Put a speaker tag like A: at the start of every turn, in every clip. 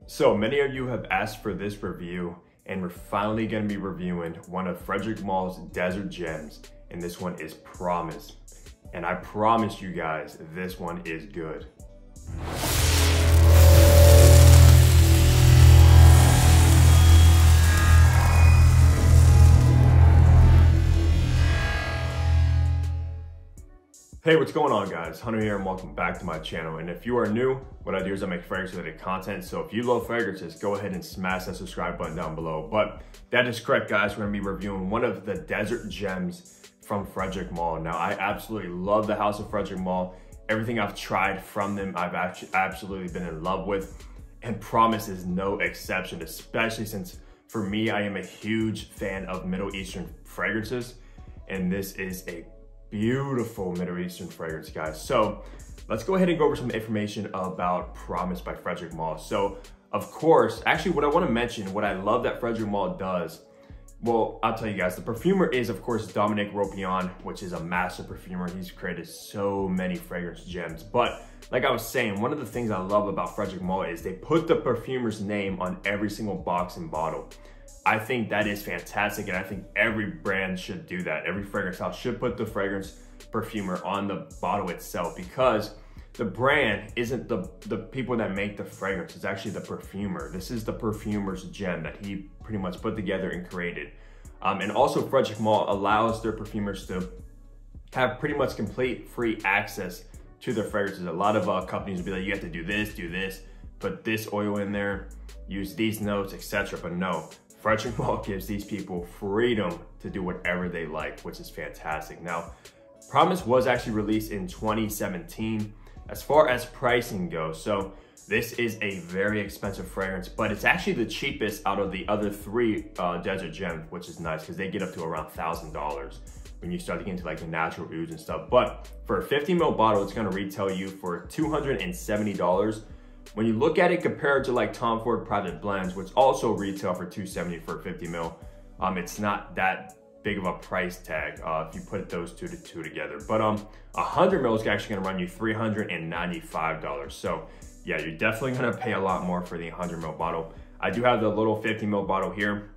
A: So many of you have asked for this review, and we're finally going to be reviewing one of Frederic Malle's desert gems, and this one is Promise. And I promise you guys, this one is good. Hey, what's going on guys? Hunter here and welcome back to my channel. And if you are new, what I do is I make fragrance related content. So if you love fragrances, go ahead and smash that subscribe button down below. But that is correct guys, we're gonna be reviewing one of the desert gems from Frederic Malle. Now I absolutely love the house of Frederic Malle. Everything I've tried from them, I've actually absolutely been in love with. And Promise is no exception, especially since for me, I am a huge fan of Middle Eastern fragrances. And this is a beautiful Middle Eastern fragrance, guys. So let's go ahead and go over some information about Promise by Frederic Malle. So of course, actually what I want to mention, what I love that Frederic Malle does, well, I'll tell you guys, the perfumer is of course Dominique Ropion, which is a master perfumer. He's created so many fragrance gems. But like I was saying, one of the things I love about Frederic Malle is they put the perfumer's name on every single box and bottle. I think that is fantastic, and I think every brand should do that. Every fragrance house should put the fragrance perfumer on the bottle itself, because the brand isn't the people that make the fragrance, it's actually the perfumer. This is the perfumer's gem that he pretty much put together and created. And also Frederic Malle allows their perfumers to have pretty much complete free access to their fragrances. A lot of companies will be like, you have to do this, put this oil in there, use these notes, etc. But no, Frederic Malle gives these people freedom to do whatever they like, which is fantastic. Now, Promise was actually released in 2017. As far as pricing goes, so this is a very expensive fragrance, but it's actually the cheapest out of the other three desert gems, which is nice because they get up to around $1,000 when you start to get into like the natural ouds and stuff. But for a 50 ml bottle, it's gonna retail you for $270. When you look at it compared to like Tom Ford Private Blends, which also retail for $270 for 50 ml, it's not that big of a price tag if you put those two together. But 100 ml is actually gonna run you $395. So yeah, you're definitely gonna pay a lot more for the 100 ml bottle. I do have the little 50 ml bottle here.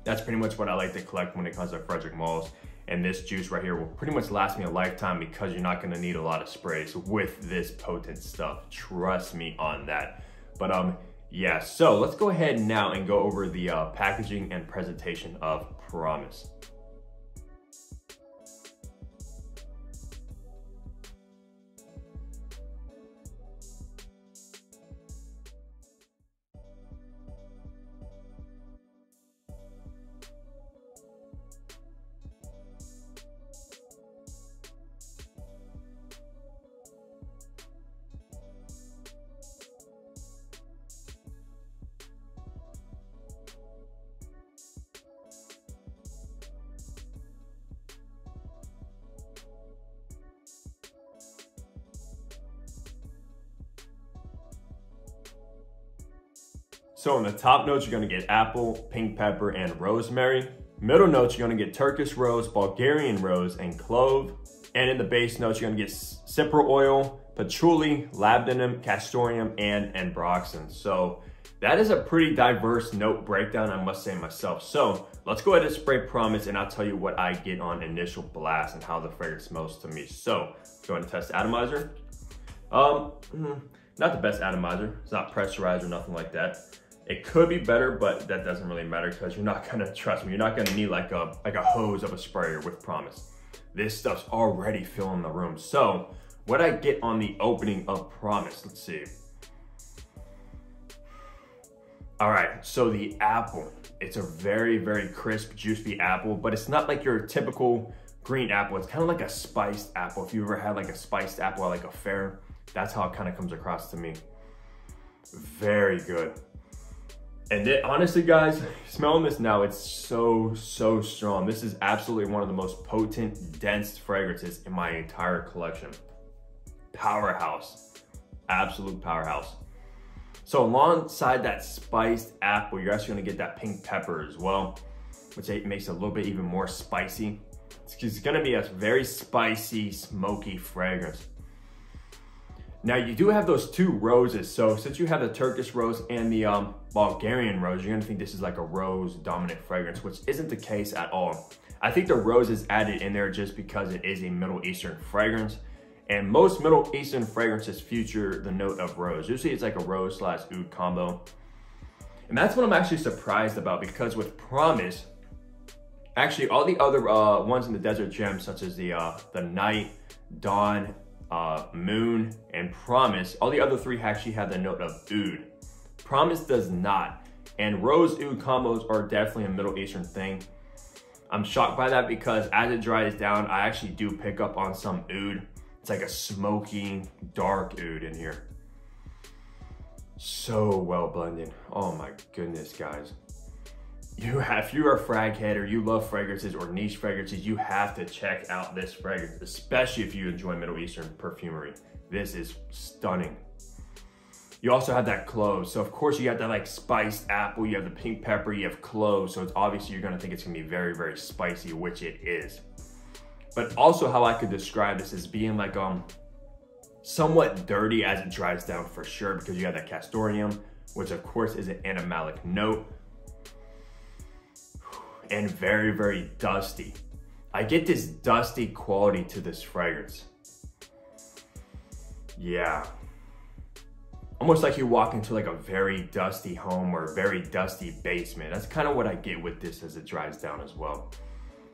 A: That's pretty much what I like to collect when it comes to Frederic Malle's. And this juice right here will pretty much last me a lifetime because you're not gonna need a lot of sprays with this potent stuff. Trust me on that. But yeah, so let's go ahead now and go over the packaging and presentation of Promise. So in the top notes, you're gonna get apple, pink pepper, and rosemary. Middle notes, you're gonna get Turkish rose, Bulgarian rose, and clove. And in the base notes, you're gonna get cypre oil, patchouli, labdanum, castoreum, and ambroxan. So that is a pretty diverse note breakdown, I must say myself. So let's go ahead and spray Promise, and I'll tell you what I get on initial blast and how the fragrance smells to me. So let's go ahead and test the atomizer. Not the best atomizer. It's not pressurized or nothing like that. It could be better, but that doesn't really matter because you're not gonna, trust me, you're not gonna need like a hose of a sprayer with Promise. This stuff's already filling the room. So what I get on the opening of Promise, let's see. All right, so the apple, it's a very, very crisp, juicy apple, but it's not like your typical green apple. It's kind of like a spiced apple. If you ever had like a spiced apple at like a fair, that's how it kind of comes across to me. Very good. And honestly, guys, smelling this now, it's so strong. This is absolutely one of the most potent, dense fragrances in my entire collection. Powerhouse, absolute powerhouse. So alongside that spiced apple, you're actually gonna get that pink pepper as well, which makes it a little bit even more spicy. It's gonna be a very spicy, smoky fragrance. Now you do have those two roses. So since you have the Turkish rose and the Bulgarian rose, you're gonna think this is like a rose dominant fragrance, which isn't the case at all. I think the rose is added in there just because it is a Middle Eastern fragrance. And most Middle Eastern fragrances feature the note of rose. Usually it's like a rose / oud combo. And that's what I'm actually surprised about, because with Promise, actually all the other ones in the desert gems, such as the Night, Dawn, Moon, and Promise, all the other three actually have the note of oud. Promise does not. And rose oud combos are definitely a Middle Eastern thing. I'm shocked by that because as it dries down, I actually do pick up on some oud. It's like a smoky, dark oud in here. So well blended. Oh my goodness, guys. If you're a frag head or you love fragrances or niche fragrances, you have to check out this fragrance, especially if you enjoy Middle Eastern perfumery. This is stunning. You also have that clove. So of course you have that like spiced apple, you have the pink pepper, you have clove. So it's obviously you're gonna think it's gonna be very, very spicy, which it is. But also how I could describe this is being like somewhat dirty as it dries down for sure, because you have that castoreum, which of course is an animalic note. And very, very dusty. I get this dusty quality to this fragrance. Yeah. Almost like you walk into like a very dusty home or a very dusty basement. That's kind of what I get with this as it dries down as well.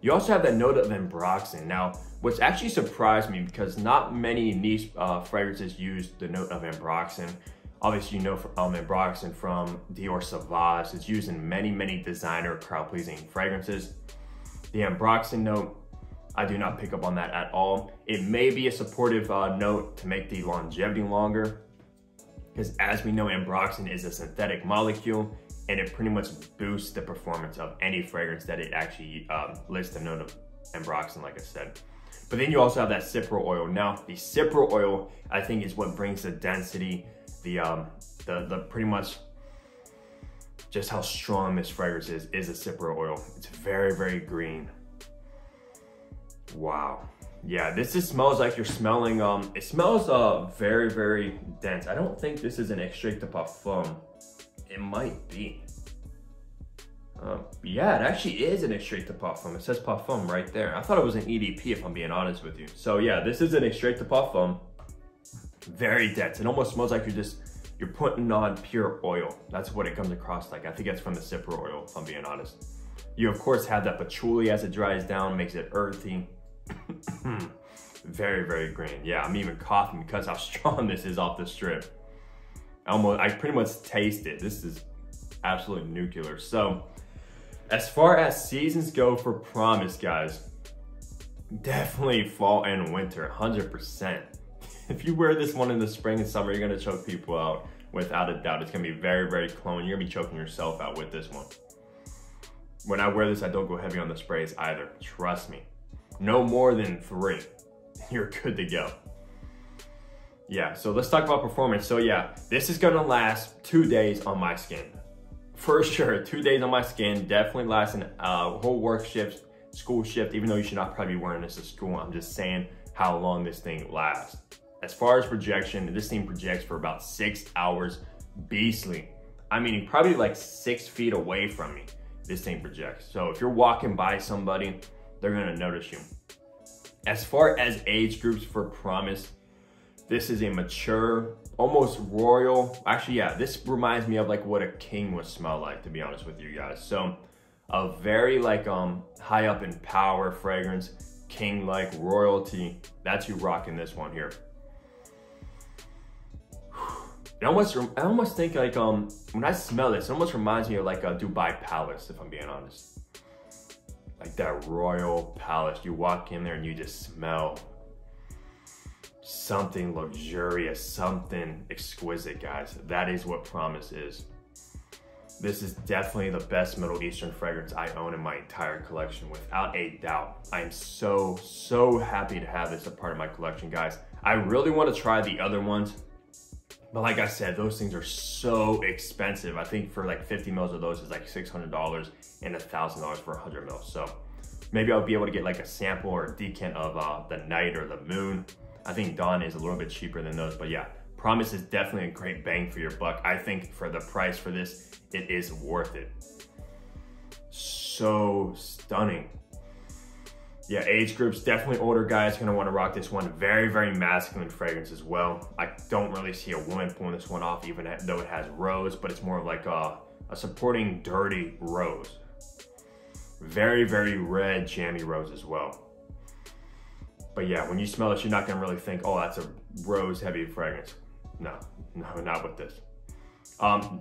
A: You also have that note of Ambroxan. Now, what's actually surprised me, because not many niche fragrances use the note of Ambroxan. Obviously, you know Ambroxan from Dior Sauvage. It's used in many, many designer crowd-pleasing fragrances. The Ambroxan note, I do not pick up on that at all. It may be a supportive note to make the longevity longer, because as we know, Ambroxan is a synthetic molecule, and it pretty much boosts the performance of any fragrance that it actually lists the note of Ambroxan, like I said. But then you also have that cypro oil. Now, the cypro oil, I think, is what brings the density, the pretty much just how strong this fragrance is a cypro oil. It's very, very green. Wow. Yeah, this just smells like you're smelling, it smells very, very dense. I don't think this is an extrait de parfum. It might be. Yeah, it actually is an extrait de parfum. It says parfum right there. I thought it was an EDP, if I'm being honest with you. So yeah, this is an extrait de parfum. Very dense. It almost smells like you're putting on pure oil. That's what it comes across like. I think it's from the cypro oil, if I'm being honest. You of course have that patchouli as it dries down, makes it earthy. Very, very green. Yeah, I'm even coughing because how strong this is off the strip. I pretty much taste it. This is absolutely nuclear. So as far as seasons go for Promise, guys, definitely fall and winter, 100%. If you wear this one in the spring and summer, you're gonna choke people out without a doubt. It's gonna be very, very cologne. You're gonna be choking yourself out with this one. When I wear this, I don't go heavy on the sprays either. Trust me. No more than 3. You're good to go. Yeah, so let's talk about performance. So yeah, this is gonna last 2 days on my skin. For sure, 2 days on my skin, definitely lasting a whole work shift, school shift, even though you should not probably be wearing this to school. I'm just saying how long this thing lasts. As far as projection, this thing projects for about 6 hours, beastly. I mean, probably like 6 feet away from me, this thing projects. So if you're walking by somebody, they're gonna notice you. As far as age groups for Promise, this is a mature, almost royal. Actually, yeah, this reminds me of like what a king would smell like, to be honest with you guys. So a very like high up in power fragrance, king-like royalty. That's you rocking this one here. I almost think like when I smell this, it almost reminds me of like a Dubai Palace, if I'm being honest. Like that royal palace. You walk in there and you just smell something luxurious, something exquisite, guys. That is what Promise is. This is definitely the best Middle Eastern fragrance I own in my entire collection, without a doubt. I am so, so happy to have this a part of my collection, guys. I really want to try the other ones, but like I said, those things are so expensive. I think for like 50 mils of those is like $600 and $1,000 for 100 mils. So maybe I'll be able to get like a sample or a decant of the Night or the Moon. I think Dawn is a little bit cheaper than those, but yeah, Promise is definitely a great bang for your buck. I think for the price for this, it is worth it. So stunning. Yeah, age groups, definitely older guys gonna wanna rock this one. Very, very masculine fragrance as well. I don't really see a woman pulling this one off, even though it has rose, but it's more of like a supporting dirty rose. Very, very red, jammy rose as well. But yeah, when you smell it, you're not gonna really think, oh, that's a rose heavy fragrance. No, not with this.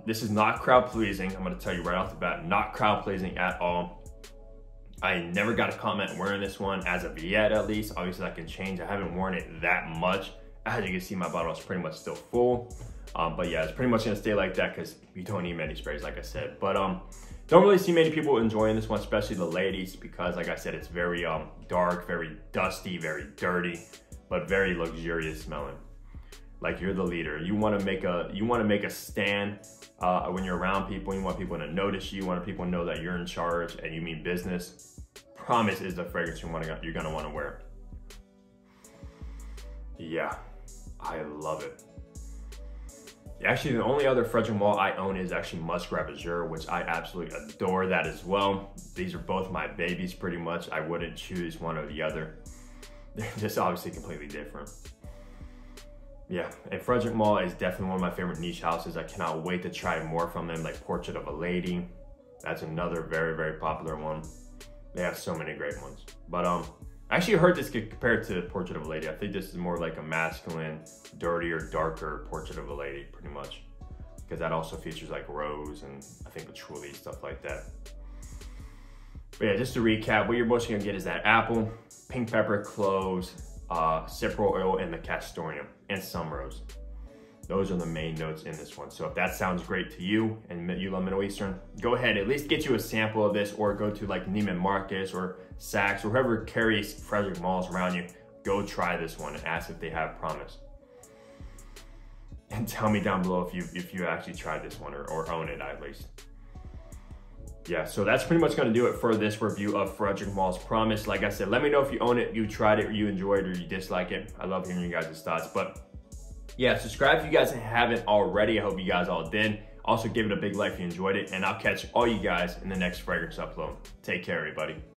A: This is not crowd pleasing. I'm gonna tell you right off the bat, not crowd pleasing at all. I never got a comment wearing this one as of yet, at least. Obviously that can change. I haven't worn it that much. As you can see, my bottle is pretty much still full. But yeah, it's pretty much gonna stay like that because you don't need many sprays, like I said. But don't really see many people enjoying this one, especially the ladies, because like I said, it's very dark, very dusty, very dirty, but very luxurious smelling. Like you're the leader. You want to make a stand when you're around people. You want people to notice you. You want people to know that you're in charge and you mean business. Promise is the fragrance you're gonna want to wear. Yeah, I love it. Actually, the only other Frederic Malle I own is actually Muskrat Azure, which I absolutely adore that as well. These are both my babies pretty much. I wouldn't choose one or the other. They're just obviously completely different. Yeah, and Frederic Malle is definitely one of my favorite niche houses. I cannot wait to try more from them, like Portrait of a Lady. That's another very, very popular one. They have so many great ones. But I actually heard this get compared to Portrait of a Lady. I think this is more like a masculine, dirtier, darker Portrait of a Lady, pretty much. Because that also features like rose and I think patchouli, stuff like that. But yeah, just to recap, what you're mostly gonna get is that apple, pink pepper, cloves, cypriol oil, and the castoreum, and some rose. Those are the main notes in this one. So if that sounds great to you and you love Middle Eastern, go ahead, at least get you a sample of this, or go to like Neiman Marcus or Saks or whoever carries Frederic Malles around you. Go try this one and ask if they have Promise. And tell me down below if you actually tried this one or own it at least. Yeah, so that's pretty much gonna do it for this review of Frederic Malle's Promise. Like I said, let me know if you own it, you tried it, or you enjoyed it, or you dislike it. I love hearing you guys' thoughts. But yeah, subscribe if you guys haven't already. I hope you guys all did. Also, give it a big like if you enjoyed it, and I'll catch all you guys in the next fragrance upload. Take care, everybody.